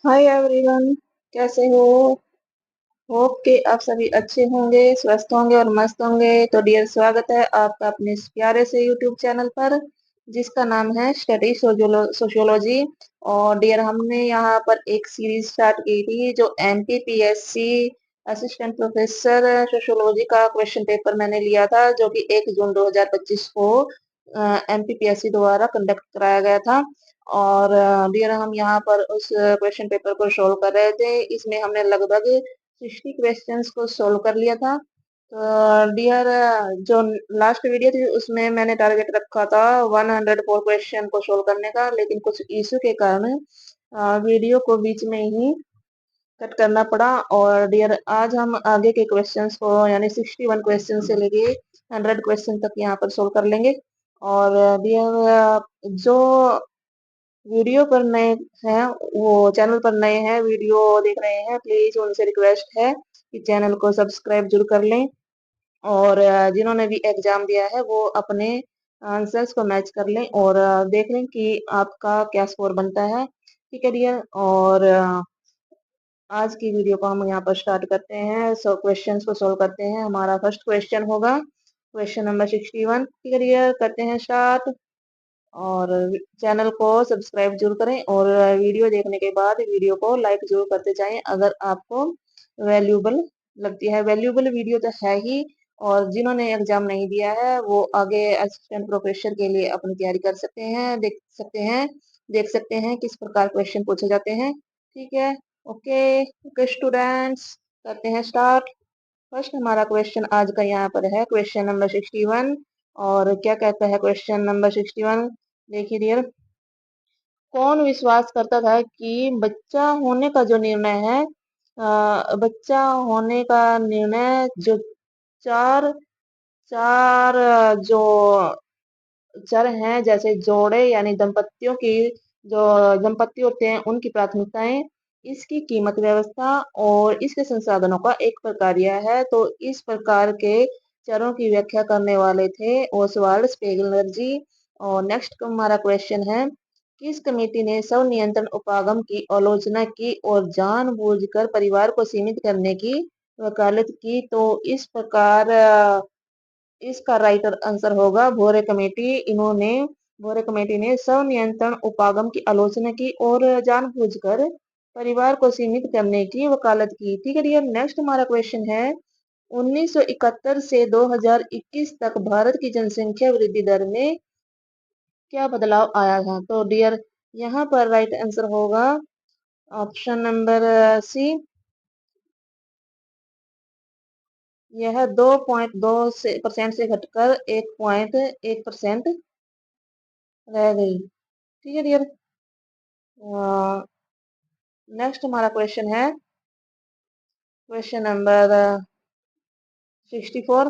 Hi everyone. कैसे हो? Hope कि आप सभी अच्छे होंगे, स्वस्थ होंगे और मस्त होंगे। तो डियर, स्वागत है आपका अपने इस प्यारे से यूट्यूब चैनल पर, जिसका नाम है स्टडी सोशियोलॉजी। और डियर, हमने यहाँ पर एक सीरीज स्टार्ट की थी जो एमपीपीएससी असिस्टेंट प्रोफेसर सोशियोलॉजी का क्वेश्चन पेपर मैंने लिया था, जो कि 1 जून 2025 को एमपीपीएससी द्वारा कंडक्ट कराया गया था। और डियर, हम यहाँ पर उस क्वेश्चन पेपर को सोल्व कर रहे थे। इसमें हमने लगभग 60 क्वेश्चंस को सोल्व कर लिया था। तो डियर, जो लास्ट वीडियो थी उसमें मैंने टारगेट रखा था 104 क्वेश्चन को सोल्व करने का, लेकिन कुछ इशू के कारण वीडियो को बीच में ही कट करना पड़ा। और डियर, आज हम आगे के क्वेश्चंस को यानी 61 क्वेश्चन से लेके 100 क्वेश्चन तक यहाँ पर सोल्व कर लेंगे। और डियर, जो वीडियो पर नए हैं, वो चैनल पर नए हैं, वीडियो देख रहे हैं, प्लीज उनसे रिक्वेस्ट है कि चैनल को सब्सक्राइब जरूर कर लें। और जिन्होंने भी एग्जाम दिया है वो अपने आंसर्स को मैच कर लें और देख लें कि आपका क्या स्कोर बनता है। ठीक है डियर। और आज की वीडियो को हम यहाँ पर स्टार्ट करते हैं। सो क्वेश्चंस को सोल्व करते हैं। हमारा फर्स्ट क्वेश्चन होगा क्वेश्चन नंबर 61। ठीक है डियर, करते हैं स्टार्ट। और चैनल को सब्सक्राइब जरूर करें और वीडियो देखने के बाद वीडियो को लाइक जरूर करते जाएं अगर आपको वैल्यूबल लगती है। वैल्यूबल वीडियो तो है ही। और जिन्होंने एग्जाम नहीं दिया है वो आगे असिस्टेंट प्रोफेसर के लिए अपनी तैयारी कर सकते हैं, देख सकते हैं किस प्रकार क्वेश्चन पूछे जाते हैं। ठीक है। ओके ओके स्टूडेंट्स, करते हैं स्टार्ट। फर्स्ट हमारा क्वेश्चन आज का यहाँ पर है क्वेश्चन नंबर 61। और क्या कहता है क्वेश्चन नंबर 61? देखिए डियर, कौन विश्वास करता था कि बच्चा होने का जो निर्णय है, बच्चा होने का निर्णय जो चार चार जो चर हैं, जैसे जोड़े यानी दंपतियों की, जो दंपति होते हैं उनकी प्राथमिकताएं, इसकी कीमत व्यवस्था और इसके संसाधनों का एक प्रकार यह है। तो इस प्रकार के चरों की व्याख्या करने वाले थे ओसवाल्ड स्पेगलर जी। और नेक्स्ट हमारा क्वेश्चन है, किस कमेटी ने स्व नियंत्रण उपागम की आलोचना की और जानबूझकर परिवार को सीमित करने की वकालत की? तो इस प्रकार इसका राइट आंसर होगा भोरे कमेटी। भोरे कमेटी ने स्वनियंत्रण उपागम की आलोचना की और जानबूझकर परिवार को सीमित करने की वकालत की। ठीक है डियर, नेक्स्ट हमारा क्वेश्चन है, 1971 से 2021 तक भारत की जनसंख्या वृद्धि दर में क्या बदलाव आया था? तो डियर, यहाँ पर राइट आंसर होगा ऑप्शन नंबर सी। यह 2.2 से परसेंट से घटकर 1.1% रह गई। ठीक है डियर। नेक्स्ट हमारा क्वेश्चन है क्वेश्चन नंबर 64।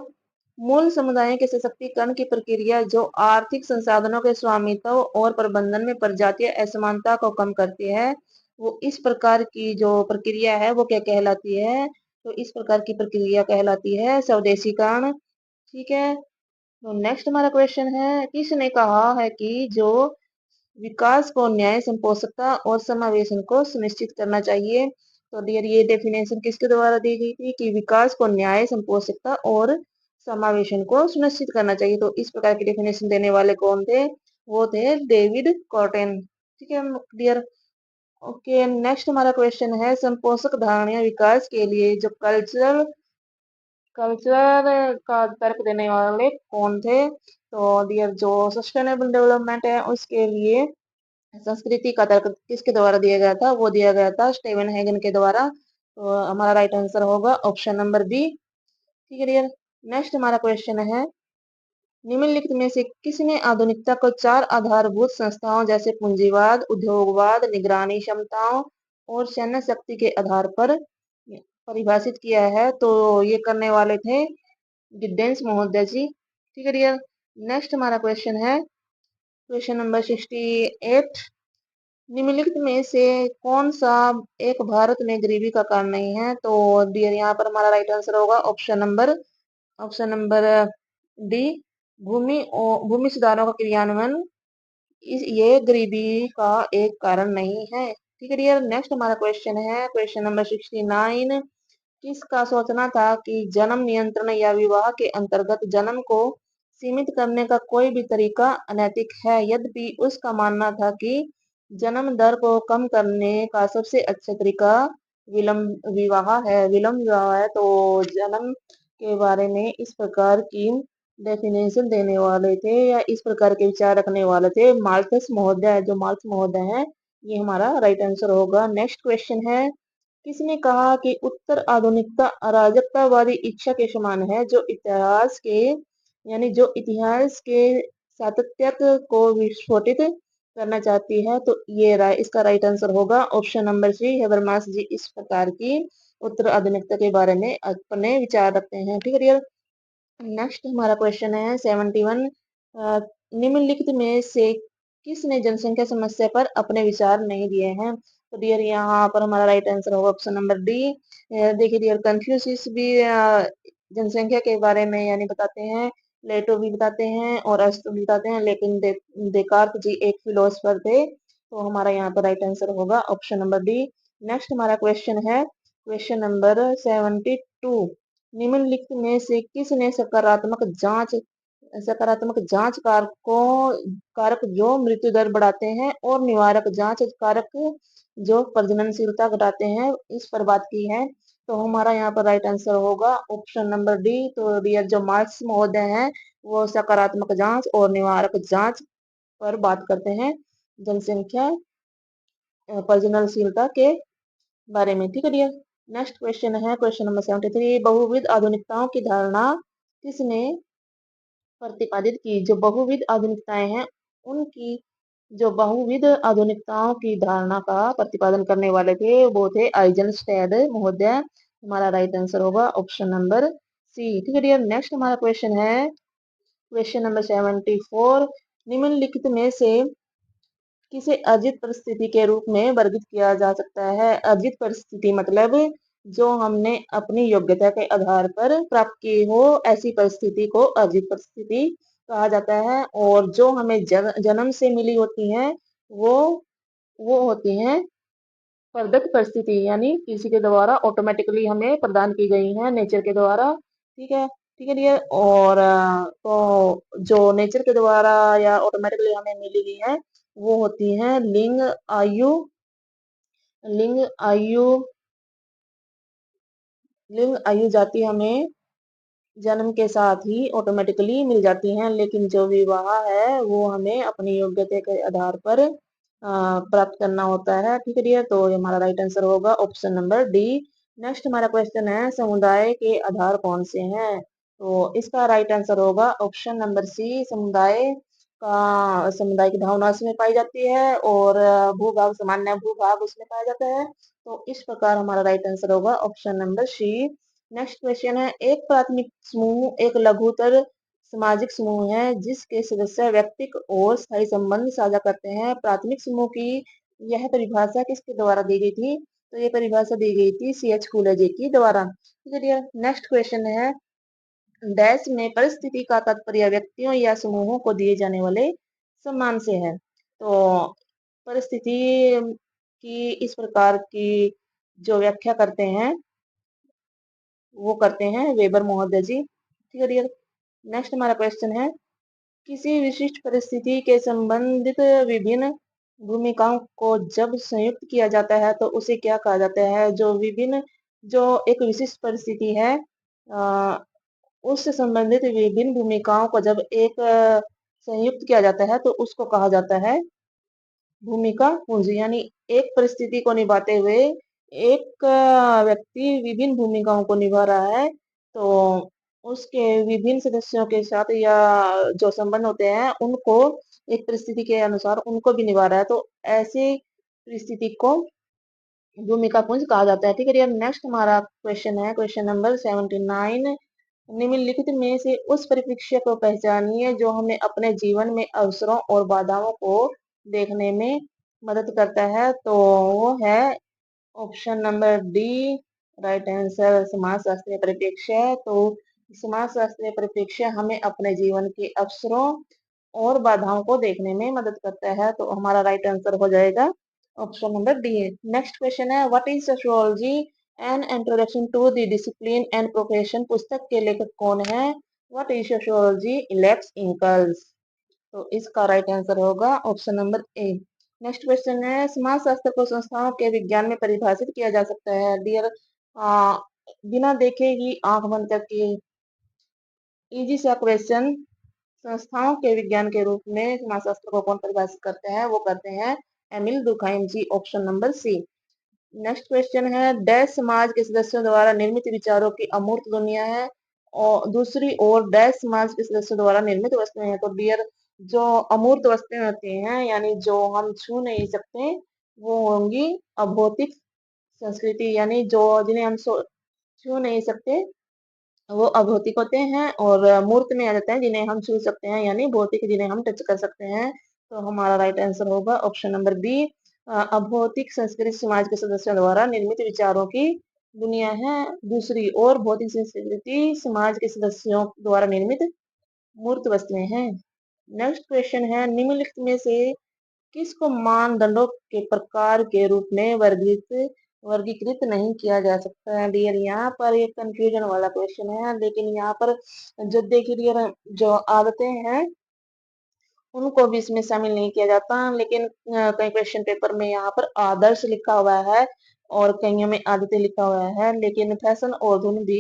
मूल समुदायों के सशक्तिकरण की प्रक्रिया जो आर्थिक संसाधनों के स्वामित्व और प्रबंधन में प्रजातीय असमानता को कम करती है, वो इस प्रकार की जो प्रक्रिया है वो क्या कहलाती है? तो इस प्रकार की प्रक्रिया कहलाती है स्वदेशीकरण। ठीक है। तो नेक्स्ट हमारा क्वेश्चन है, किसने कहा है कि जो विकास को न्याय, संपोषकता और समावेशन को सुनिश्चित करना चाहिए? तो डियर, ये डेफिनेशन किसके द्वारा दी गई थी कि विकास को न्याय, संपोषकता और समावेशन को सुनिश्चित करना चाहिए? तो इस प्रकार की डेफिनेशन देने वाले कौन थे? वो थे डेविड कॉटन। ठीक है डियर। ओके, नेक्स्ट हमारा क्वेश्चन है, संपोषक धारणा विकास के लिए जो कल्चरल कल्चर का तर्क देने वाले कौन थे? तो डियर, जो सस्टेनेबल डेवलपमेंट है उसके लिए संस्कृति का तर्क किसके द्वारा दिया गया था? वो दिया गया था स्टीवन हैगन के द्वारा। तो हमारा राइट आंसर होगा ऑप्शन नंबर बी। ठीक है डियर। नेक्स्ट हमारा क्वेश्चन है, निम्नलिखित में से किसने आधुनिकता को चार आधारभूत संस्थाओं जैसे पूंजीवाद, उद्योगवाद, निगरानी क्षमताओं और सैन्य शक्ति के आधार पर परिभाषित किया है? तो ये करने वाले थे गिड्डेंस महोदय जी। ठीक है डियर। नेक्स्ट हमारा क्वेश्चन है क्वेश्चन नंबर 68। निम्नलिखित में से कौन सा एक भारत में गरीबी का कारण नहीं है? तो डियर, यहाँ पर हमारा राइट आंसर होगा ऑप्शन नंबर डी, भूमि सुधारों का क्रियान्वयन। ये गरीबी का एक कारण नहीं है। ठीक है डियर। नेक्स्ट हमारा क्वेश्चन है क्वेश्चन नंबर 69। किसका सोचना था कि जन्म नियंत्रण या विवाह के अंतर्गत जन्म को सीमित करने का कोई भी तरीका अनैतिक है, यद्यपि उसका मानना था कि जन्म दर को कम करने का सबसे अच्छा तरीका विलंब विवाह है। विलंब विवाह है। तो जन्म के बारे में इस प्रकार की डेफिनेशन देने वाले थे या इस प्रकार के विचार रखने वाले थे मार्कस महोदय। जो मार्क्स महोदय हैं, ये हमारा राइट आंसर होगा। नेक्स्ट क्वेश्चन है, किसने कहा कि उत्तर आधुनिकता अराजकतावादी इच्छा के समान है, जो इतिहास के सातत्य को विस्फोटित करना चाहती है? तो ये इसका राइट आंसर होगा ऑप्शन नंबर सी। हेबरमास जी इस प्रकार की उत्तर आधुनिकता के बारे में अपने विचार रखते हैं। ठीक है डियर। नेक्स्ट हमारा क्वेश्चन है 71। निम्नलिखित में से किसने जनसंख्या समस्या पर अपने विचार नहीं दिए हैं? तो डियर यहाँ पर हमारा राइट आंसर होगा ऑप्शन नंबर डी। देखिए डियर, कंफ्यूशियस भी जनसंख्या के बारे में यानी बताते हैं, प्लेटो भी बताते हैं और अरिस्टो भी बताते हैं, लेकिन देकार्त जी एक फिलोसफर थे। तो हमारा यहाँ पर राइट आंसर होगा ऑप्शन नंबर डी। नेक्स्ट हमारा क्वेश्चन है क्वेश्चन नंबर 72। निम्नलिखित में से किसने सकारात्मक जांच कारक जो मृत्यु दर बढ़ाते हैं और निवारक जांच कारक जो प्रजननशीलता घटाते हैं इस पर बात की है? तो हमारा यहाँ पर राइट आंसर होगा ऑप्शन नंबर डी। तो डियर, जो मार्क्स महोदय हैं वो सकारात्मक जांच और निवारक जांच पर बात करते हैं जनसंख्या प्रजननशीलता के बारे में। ठीक है डियर। नेक्स्ट क्वेश्चन है क्वेश्चन नंबर 73। बहुविध आधुनिकताओं की धारणा किसने प्रतिपादित की? जो बहुविध आधुनिकताएं हैं उनकी जो बहुविध आधुनिकताओं की धारणा का प्रतिपादन करने वाले थे वो थे आइजनस्टैड महोदय। हमारा राइट आंसर होगा ऑप्शन नंबर सी। ठीक है डियर। नेक्स्ट हमारा क्वेश्चन है क्वेश्चन नंबर 74। निम्नलिखित में से किसे अर्जित परिस्थिति के रूप में वर्गित किया जा सकता है? अर्जित परिस्थिति मतलब जो हमने अपनी योग्यता के आधार पर प्राप्त की हो, ऐसी परिस्थिति को अर्जित परिस्थिति कहा जाता है। और जो हमें जन्म से मिली होती हैं वो वो होती हैं प्रदत्त परिस्थिति, यानी किसी के द्वारा ऑटोमेटिकली हमें प्रदान की गई है नेचर के द्वारा। ठीक है। ठीक है डियर। और तो जो नेचर के द्वारा या ऑटोमेटिकली हमें मिली हुई है वो होती हैं लिंग आयु लिंग आयु जाति हमें जन्म के साथ ही ऑटोमेटिकली मिल जाती हैं, लेकिन जो विवाह है वो हमें अपनी योग्यता के आधार पर प्राप्त करना होता है। ठीक है डियर। तो ये हमारा राइट आंसर होगा ऑप्शन नंबर डी। नेक्स्ट हमारा क्वेश्चन है समुदाय के आधार कौन से हैं? तो इसका राइट आंसर होगा ऑप्शन नंबर सी। समुदाय की भावना उसमें पाई जाती है और भूभाग सामान्य भूभाग उसमें पाया जाता है। तो इस प्रकार हमारा राइट आंसर होगा option number C. Next question है, एक प्राथमिक समूह एक लघुतर सामाजिक समूह है जिसके सदस्य व्यक्तिक और स्थायी संबंध साझा करते हैं। प्राथमिक समूह की यह परिभाषा किसके द्वारा दी गई थी? तो ये परिभाषा दी गई थी C.H. कूलजे की द्वारा। ठीक है डियर। नेक्स्ट क्वेश्चन है, डैश में परिस्थिति का तात्पर्य व्यक्तियों या समूहों को दिए जाने वाले सम्मान से है। तो परिस्थिति की इस प्रकार की जो व्याख्या करते हैं वो करते हैं वेबर महोदय जी। ठीक है डियर। नेक्स्ट हमारा क्वेश्चन है, किसी विशिष्ट परिस्थिति के संबंधित विभिन्न भूमिकाओं को जब संयुक्त किया जाता है तो उसे क्या कहा जाता है? जो एक विशिष्ट परिस्थिति है उससे संबंधित विभिन्न भूमिकाओं को जब एक संयुक्त किया जाता है तो उसको कहा जाता है भूमिका पूंजी। यानी एक परिस्थिति को निभाते हुए एक व्यक्ति विभिन्न भूमिकाओं को निभा रहा है, तो उसके विभिन्न सदस्यों के साथ या जो संबंध होते हैं उनको एक परिस्थिति के अनुसार उनको भी निभा रहा है, तो ऐसी परिस्थिति को भूमिका पुंज कहा जाता है। ठीक है। नेक्स्ट हमारा क्वेश्चन है क्वेश्चन नंबर 79। निम्नलिखित में से उस परिप्रेक्ष्य को पहचानिए जो हमें अपने जीवन में अवसरों और बाधाओं को देखने में मदद करता है। तो वो है option number D right answer, समाज शास्त्रीय परिप्रेक्ष्य। तो समाज शास्त्रीय परिप्रेक्ष्य हमें अपने जीवन के अवसरों और बाधाओं को देखने में मदद करता है। तो हमारा राइट आंसर हो जाएगा ऑप्शन नंबर डी है। नेक्स्ट क्वेश्चन है, what is sociology an introduction to the discipline and profession, पुस्तक के लेखक कौन है? What is sociology, Alex Inkeles. तो इसका राइट आंसर होगा option number A. Next question है, समाज शास्त्र को संस्थाओं के विज्ञान में परिभाषित किया जा सकता है? डियर, बिना देखे ही आंख बंद करके इजी सा क्वेश्चन। संस्थाओं के विज्ञान के रूप में समाजशास्त्र को कौन परिभाषित करते हैं? वो करते हैं Emile Durkheim ji, option number C. Next question है, डैश समाज के सदस्यों द्वारा निर्मित विचारों की अमूर्त दुनिया है और दूसरी ओर डैश समाज के सदस्यों द्वारा निर्मित वस्तुएं हैं। तो डियर, जो अमूर्त वस्तुएं होती हैं यानी जो हम छू नहीं सकते, वो होंगी अभौतिक संस्कृति, यानी जो जिन्हें हम छू नहीं सकते वो अभौतिक होते हैं, और मूर्त में आ जाते हैं जिन्हें हम छू सकते हैं, यानी भौतिक जिन्हें हम टच कर सकते हैं। तो हमारा राइट आंसर होगा ऑप्शन नंबर बी। अभौतिक संस्कृति समाज के सदस्यों द्वारा निर्मित विचारों की दुनिया है, दूसरी ओर भौतिक संस्कृति समाज के सदस्यों द्वारा निर्मित मूर्त वस्तुएं हैं। नेक्स्ट क्वेश्चन है, निम्नलिखित में से किसको मानदंडों के प्रकार के रूप में वर्गीकृत नहीं किया जा सकता है? डियर, यहाँ पर एक कंफ्यूजन वाला क्वेश्चन है, लेकिन यहाँ पर जो देखिए डियर, जो आदतें हैं उनको भी इसमें शामिल नहीं किया जाता, लेकिन कई क्वेश्चन पेपर में यहाँ पर आदर्श लिखा हुआ है और कईयों में आदतें लिखा हुआ है, लेकिन फैशन और धुन भी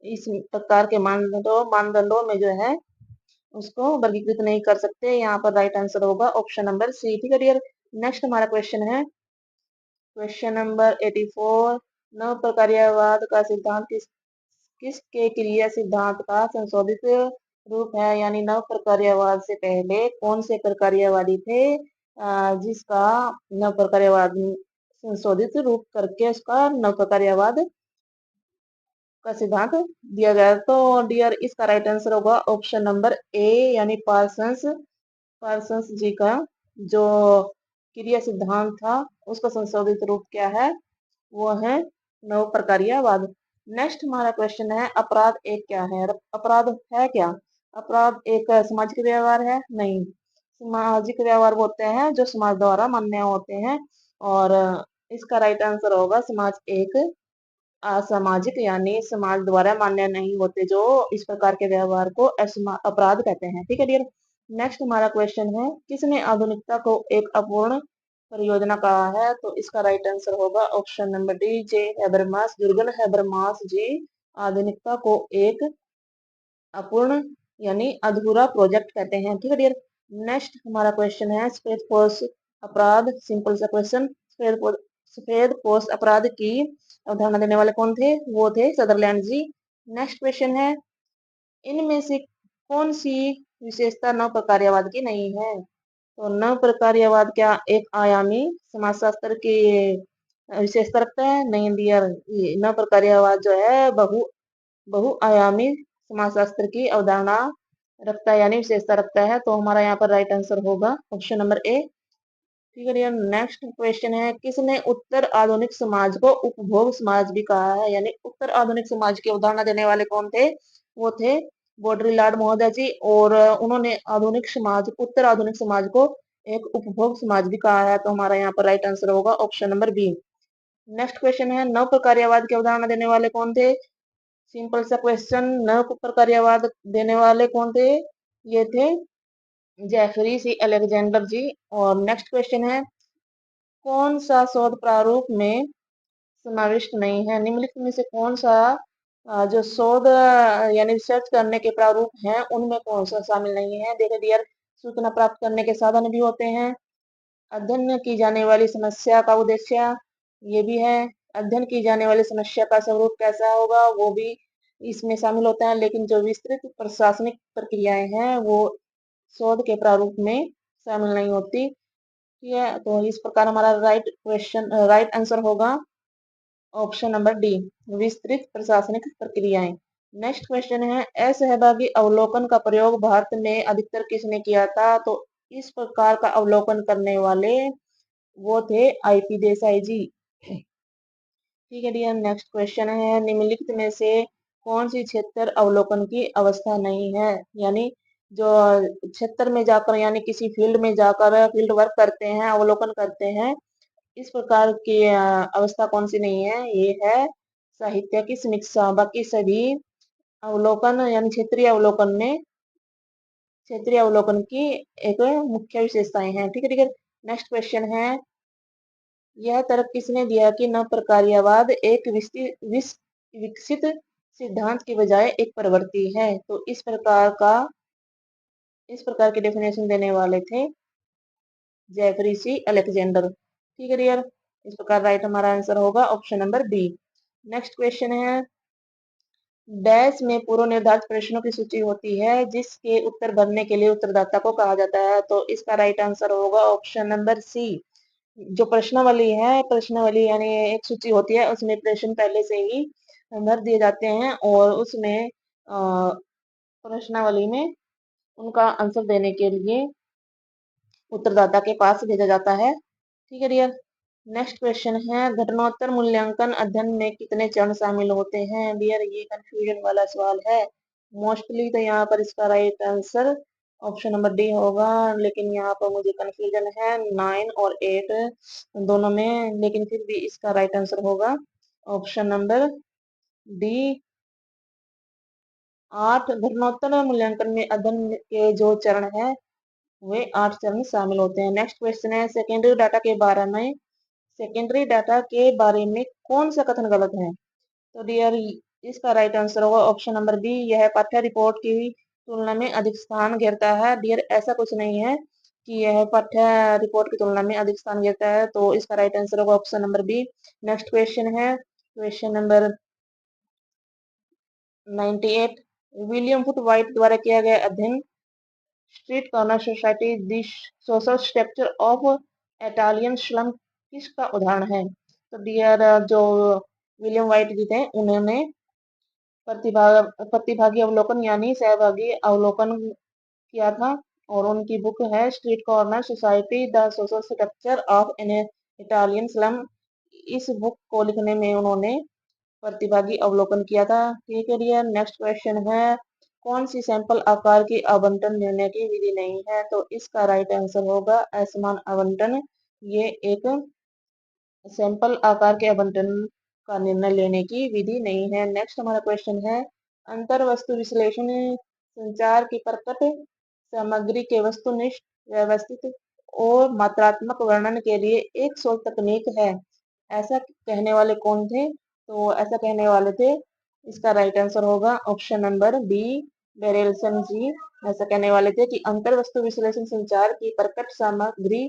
इस प्रकार के मानदंडों में जो है उसको वर्गीकृत नहीं कर सकते। यहाँ पर राइट आंसर होगा ऑप्शन नंबर सी। ठीक है डियर, नेक्स्ट हमारा क्वेश्चन है क्वेश्चन नंबर 84। नव प्रकार्यवाद का सिद्धांत किसके क्रिया सिद्धांत का संशोधित रूप है? यानी नव प्रकार्यवाद से पहले कौन से प्रकार्यवादी थे जिसका नव प्रकार्यवाद संशोधित रूप करके उसका नव प्रकार्यवाद का सिद्धांत दिया गया? तो डियर, इसका राइट आंसर होगा ऑप्शन नंबर ए, यानी पार्सन्स जी का जो क्रिया सिद्धांत था उसका संशोधित रूप क्या है? वो है नव प्रकार्यवाद। नेक्स्ट हमारा क्वेश्चन है, अपराध एक क्या है? अपराध है क्या? अपराध एक सामाजिक व्यवहार है? नहीं, सामाजिक व्यवहार वो होते हैं जो समाज द्वारा मान्य होते हैं, और इसका राइट आंसर होगा समाज एक असामाजिक, यानी समाज द्वारा मान्य नहीं होते जो इस प्रकार के व्यवहार को अपराध कहते हैं। ठीक है डियर, नेक्स्ट हमारा क्वेश्चन है, किसने आधुनिकता को एक अपूर्ण परियोजना कहा है? तो इसका राइट आंसर होगा ऑप्शन नंबर डी, जे हैबरमास, जुर्गन हैबरमास जी आधुनिकता को एक अपूर्ण यानी अधूरा प्रोजेक्ट कहते हैं। ठीक है डियर, नेक्स्ट हमारा क्वेश्चन है, सफेद पोष अपराध, सिंपल सा क्वेश्चन। सफेद पोष अपराध की अवधारणा देने वाले कौन थे? वो थे सदरलैंड जी। नेक्स्ट क्वेश्चन है, इनमें से कौन सी विशेषता नव प्रकार्यवाद की नहीं है? तो नव प्रकार्यवाद क्या एक आयामी समाजशास्त्र की विशेषता रखता है? नहीं डियर, नव प्रकार्यवाद जो है बहुआयामी समाजशास्त्र की अवधारणा रखता है, यानी विशेषता रखता है। तो हमारा यहाँ पर राइट आंसर होगा ऑप्शन नंबर ए। ठीक है डियर, नेक्स्ट क्वेश्चन है, किसने उत्तर आधुनिक समाज को उपभोग समाज भी कहा है? यानी उत्तर आधुनिक समाज की अवधारणा देने वाले कौन थे? वो थे बॉडरीलार्ड महोदय जी, और उन्होंने उत्तर आधुनिक समाज को एक उपभोग समाज भी कहा है। तो हमारा यहाँ पर राइट आंसर होगा option number B. Next question है, नव प्रकार्यवाद की अवधारणा देने वाले कौन थे? सिंपल सा क्वेश्चन, नव प्रकार्यवाद देने वाले कौन थे? ये थे जेफरी सी अलेक्जेंडर जी। और नेक्स्ट क्वेश्चन है, कौन सा शोध प्रारूप में समाविष्ट नहीं है? निम्नलिखित में से कौन सा जो शोध यानी रिसर्च करने के प्रारूप हैं उनमें कौन सा शामिल नहीं है? देखिए डियर, सूचना प्राप्त करने के साधन भी होते हैं, अध्ययन की जाने वाली समस्या का उद्देश्य ये भी है, अध्ययन की जाने वाली समस्या का स्वरूप कैसा होगा वो भी इसमें शामिल होता है, लेकिन जो विस्तृत प्रशासनिक प्रक्रियाएं हैं वो शोध के प्रारूप में शामिल नहीं होती। ठीक है, तो इस प्रकार हमारा राइट आंसर होगा ऑप्शन नंबर डी, विस्तृत प्रशासनिक प्रक्रियाएं। नेक्स्ट क्वेश्चन है, असहभागी अवलोकन का प्रयोग भारत में अधिकतर किसने किया था? तो इस प्रकार का अवलोकन करने वाले वो थे आईपी देसाई जी। ठीक है डियर, नेक्स्ट क्वेश्चन है, निम्नलिखित में से कौन सी क्षेत्र अवलोकन की अवस्था नहीं है? यानी जो क्षेत्र में जाकर यानी किसी फील्ड में जाकर फील्ड वर्क करते हैं, अवलोकन करते हैं, इस प्रकार की अवस्था कौन सी नहीं है, ये है साहित्य की समीक्षा। बाकी सभी अवलोकन यानी क्षेत्रीय अवलोकन की एक मुख्य विशेषताएं हैं। ठीक है, ठीक है। नेक्स्ट क्वेश्चन है, यह तर्क किसने दिया कि नव प्रकार्यवाद एक विकसित सिद्धांत की बजाय एक प्रवृत्ति है? तो इस प्रकार की डेफिनेशन देने वाले थे जेफरी सी अलेक्जेंडर। ठीक है डियर, इस प्रकार राइट हमारा आंसर होगा option number B. Next question है, डैश में पूर्व निर्धारित प्रश्नों की सूची होती है जिसके उत्तर भरने के लिए उत्तरदाता को कहा जाता है। तो इसका राइट आंसर होगा ऑप्शन नंबर सी। जो प्रश्नावली है, प्रश्नावली यानी एक सूची होती है, उसमें प्रश्न पहले से ही भर दिए जाते हैं और उसमें प्रश्नावली में उनका आंसर देने के लिए उत्तरदाता के पास भेजा जाता है। ठीक है डियर। नेक्स्ट क्वेश्चन है, घटनोत्तर मूल्यांकन अध्ययन में कितने चरण शामिल होते हैं? डियर, ये कंफ्यूजन वाला सवाल है मोस्टली, तो यहाँ पर इसका right answer option number D होगा, लेकिन यहाँ पर मुझे कंफ्यूजन है 9 और 8 दोनों में, लेकिन फिर भी इसका राइट आंसर होगा ऑप्शन नंबर डी 8। घटनोत्तर मूल्यांकन में अध्ययन के जो चरण है वे 8 चरण शामिल होते हैं। नेक्स्ट क्वेश्चन है, सेकेंडरी डाटा के बारे में कौन सा कथन गलत है? तो डियर, इसका राइट आंसर होगा ऑप्शन नंबर बी, यह पाठ्य रिपोर्ट की तुलना में अधिक स्थान घेरता है। डियर, ऐसा कुछ नहीं है कि यह पाठ्य रिपोर्ट की तुलना में अधिक स्थान घेरता है, तो इसका राइट आंसर होगा option number B. Next question है, question number 98, William Foote Whyte द्वारा किया गया अध्ययन street corner society the social structure of Italian slum किसका उदाहरण है? तो डियर, जो विलियम वाइट जी थे उन्होंने प्रतिभागी अवलोकन यानी सहभागी अवलोकन किया था, और उनकी बुक है street corner society the social structure of an Italian slum. इस बुक को लिखने में उन्होंने प्रतिभागी अवलोकन किया था। ठीक है डियर। नेक्स्ट क्वेश्चन है, कौन सी सैंपल आकार की आवंटन निर्णय की विधि नहीं है? तो इसका राइट आंसर होगा असमान आवंटन। ये एक सैंपल आकार के आवंटन का निर्णय लेने की विधि नहीं है। नेक्स्ट हमारा क्वेश्चन है, अंतर वस्तु विश्लेषण संचार की प्रकट सामग्री के वस्तुनिष्ठ, व्यवस्थित और मात्रात्मक वर्णन के लिए एक शोध तकनीक है। ऐसा कहने वाले कौन थे? तो ऐसा कहने वाले थे, इसका राइट आंसर होगा ऑप्शन नंबर बी, बेरेलसन जी। ऐसा कहने वाले थे कि अंतर वस्तु विश्लेषण संचार की प्रकट सामग्री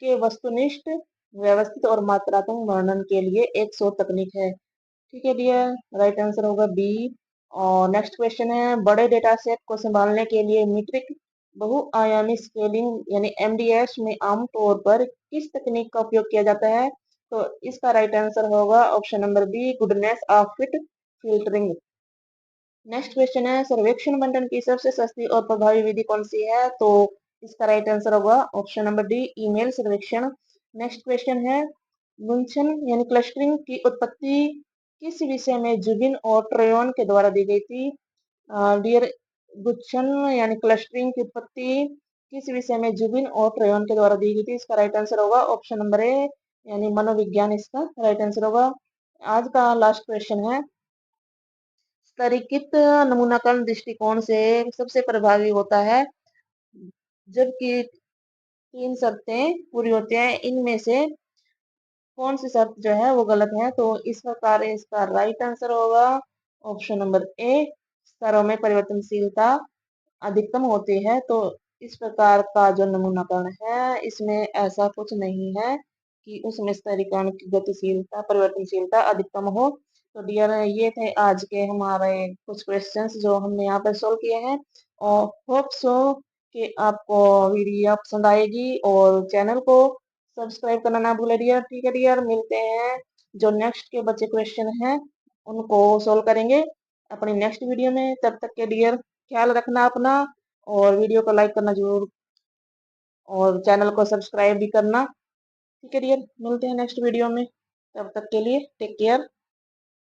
के वस्तुनिष्ठ, व्यवस्थित और मात्रात्मक वर्णन के लिए एक शोध तकनीक है। ठीक है डियर, राइट आंसर होगा बी। और नेक्स्ट क्वेश्चन है, बड़े डेटा सेट को संभालने के लिए मीट्रिक बहुआयामी स्केलिंग यानी एमडीएस में आमतौर पर किस तकनीक का उपयोग किया जाता है? तो इसका राइट आंसर होगा option number B, goodness of fit filtering. Next question है, सर्वेक्षण बंटन की सबसे सस्ती और प्रभावी विधि कौन सी है? तो इसका राइट आंसर होगा ऑप्शन नंबर डी, ईमेल सर्वेक्षण। नेक्स्ट क्वेश्चन है, गुंछन यानी क्लस्टरिंग की उत्पत्ति किस विषय में जुबिन और ट्रेयन के द्वारा दी गई थी? डियर, गुच्छन यानी क्लस्टरिंग की उत्पत्ति किस विषय में जुबिन और ट्रेयन के द्वारा दी गई थी? इसका राइट आंसर होगा ऑप्शन नंबर ए, यानी मनोविज्ञान इसका राइट आंसर होगा। आज का लास्ट क्वेश्चन है, स्तरीकृत नमूनाकरण दृष्टिकोण से सबसे प्रभावी होता है जबकि 3 शर्तें पूरी होती हैं, इनमें से कौन सी शर्त जो है वो गलत है? तो इस प्रकार इसका राइट आंसर होगा ऑप्शन नंबर ए, स्तरों में परिवर्तनशीलता अधिकतम होती है। तो इस प्रकार का जो नमूनाकरण है इसमें ऐसा कुछ नहीं है कि उसमें स्तरीकरण की गतिशीलता, परिवर्तनशीलता अधिकतम हो। तो डियर, ये थे आज के हमारे कुछ क्वेश्चंस जो हमने यहाँ पर सोल्व किए हैं, और होप सो कि आपको वीडियो पसंद आएगी, और चैनल को सब्सक्राइब करना ना भूले डियर। ठीक है डियर, मिलते हैं जो नेक्स्ट के बचे क्वेश्चन हैं उनको सोल्व करेंगे अपनी नेक्स्ट वीडियो में। तब तक के डियर ख्याल रखना अपना, और वीडियो को लाइक करना जरूर, और चैनल को सब्सक्राइब भी करना। ठीक है डियर, मिलते हैं नेक्स्ट वीडियो में, तब तक के लिए टेक केयर।